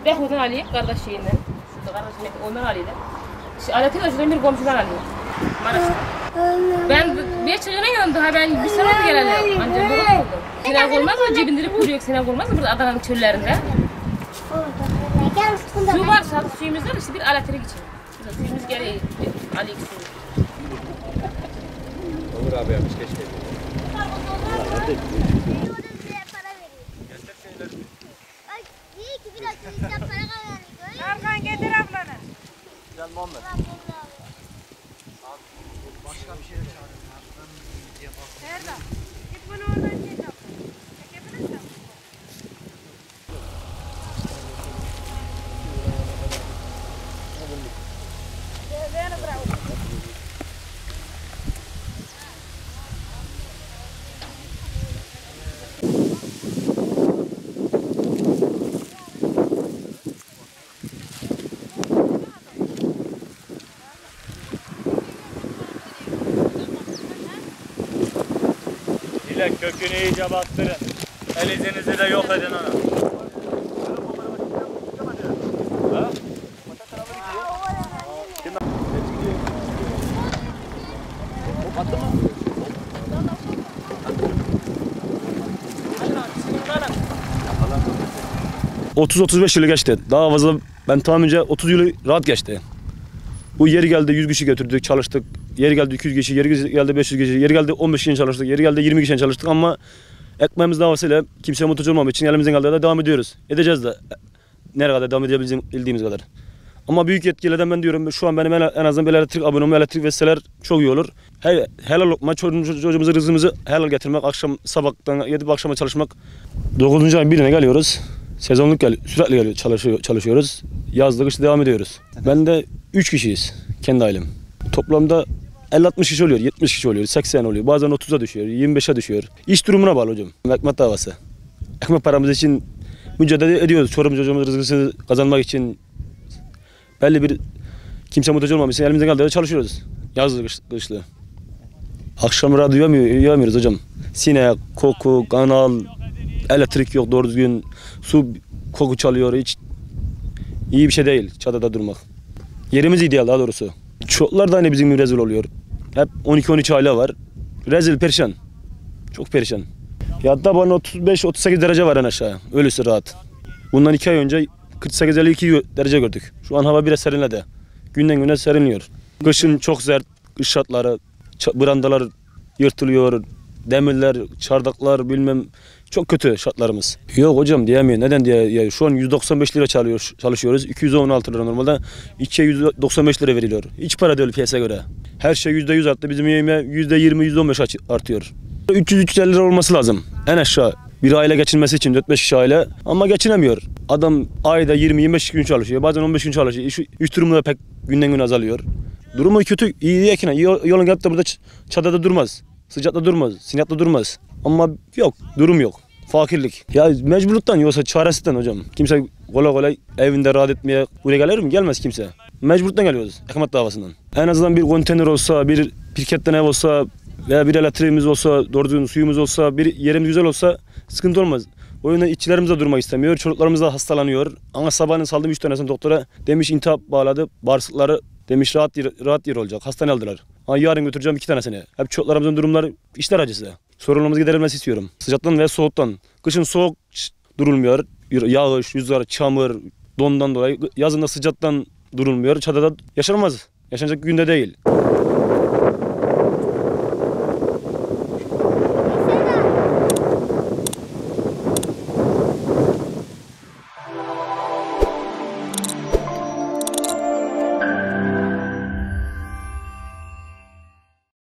Ben oradan alayım, kardeş şeyinden. Şurada kardeşim ondan alayım. Aletini de şuradan bir komşudan alayım. Maraş'ta. Ben bir çocuğuna yanımda, ben bir sene oldu geleli. Ancak bu oldu. Sinek olmaz mı? Cebindirip kuruyor, sinek olmaz mı burada Adana'nın çöllerinde? Su varsa, suyumuz var işte bir aletini geçelim. Suyumuz gereği, alayım suyu. Olur abi yapmış, keşke. Erkan getir ablanı. Gel Muhammed. Başka bir şeye çağırın. Nerede? Git bunu oradan çek abla. Çekebilirsin. Beni bırak. Dilek kökünü iyice bastırın. El izinizi de yok edin ona. Ha? 30-35 yılı geçti. Daha fazla ben tahminimce 30 yılı rahat geçti. Bu yeri geldi 100 kişi götürdük, çalıştık. Yeri geldi 200 kişi, yeri geldi 500 kişi, yeri geldi 15 kişi çalıştık, yeri geldi 20 kişi çalıştık ama ekmeğimiz davasıyla kimseye muhtaç olmamak için elimizden geldiği kadar devam ediyoruz. Edeceğiz de nereye kadar devam edebildiğimiz kadar. Ama büyük yetkililerden ben diyorum şu an benim en azından bir elektrik abonem, elektrik vesaireler çok iyi olur. Helal lokma çocuğumuzu, rızkımızı helal getirmek, akşam sabahtan gidip akşama çalışmak. 9. ayın birine geliyoruz. Sezonluk sürekli geliyor, çalışıyoruz. Yazlık işte devam ediyoruz. Ben de 3 kişiyiz kendi ailem. Toplamda 50-60 kişi oluyor, 70 kişi oluyor, 80 oluyor. Bazen 30'a düşüyor, 25'e düşüyor. İş durumuna bağlı hocam. Ekmek davası. Ekmek paramız için mücadele ediyoruz. Çorumuz çocuğumuz rızkını kazanmak için belli bir kimse muhtaç olmamak için elimizden geldiğince çalışıyoruz. Yazlı, kışlı. Akşam radyo yiyemiyoruz hocam. Sinek, koku, kanal, elektrik yok doğru düzgün. Su koku çalıyor. Hiç iyi bir şey değil çadırda durmak. Yerimiz ideal daha doğrusu. Çocuklar da hani bizim gibi rezil oluyor. Hep 12-13 aile var. Rezil, perişan. Çok perişan. Ya da bana 35-38 derece var en aşağıya. Öyleyse rahat. Bundan 2 ay önce 48-52 derece gördük. Şu an hava biraz serinledi. Günden güne serinliyor. Kışın çok sert, kış şartları, brandalar yırtılıyor. Demirler, çardaklar bilmem çok kötü şartlarımız. Yok hocam diyemiyor. Neden diye? Şu an 195 lira çalışıyoruz. 216 lira normalde. 2'ye 195 lira veriliyor. Hiç para değil piyasaya göre. Her şey %100 arttı. Bizim yemeğe %20, %15 artıyor. 300-350 lira olması lazım. En aşağı bir aile geçinmesi için 4-5 kişi aile ama geçinemiyor. Adam ayda 20-25 gün çalışıyor. Bazen 15 gün çalışıyor. İş durumu da pek günden güne azalıyor. Durumu kötü. İyi diyekine. Yolun gelip de burada çadırda durmaz. Sıcakta durmaz, sinekte durmaz. Ama yok, durum yok. Fakirlik. Ya mecburluktan yoksa çaresizden hocam. Kimse kolay kolay evinde rahat etmeye buraya gelir mi? Gelmez kimse. Mecburluktan geliyoruz ekmek davasından. En azından bir konteyner olsa, bir pirketten ev olsa veya bir elektriğimiz olsa, doğru düzgün suyumuz olsa, bir yerimiz güzel olsa sıkıntı olmaz. O yüzden işçilerimiz de durmak istemiyor, çocuklarımız da hastalanıyor. Ama sabahın saldım 3 tanesini doktora. Demiş intihap bağladı, bağırsakları demiş rahat yer olacak. Hastane aldılar. Ha, yarın götüreceğim 2 tanesini. Hep çocuklarımızın durumları işler acısı. Sorunlarımız giderilmesi istiyorum. Sıcaktan ve soğuktan. Kışın soğuk durulmuyor. Yağış, rüzgar, çamur, dondan dolayı. Yazın da sıcaktan durulmuyor. Çadırda yaşanmaz. Yaşanacak günde değil.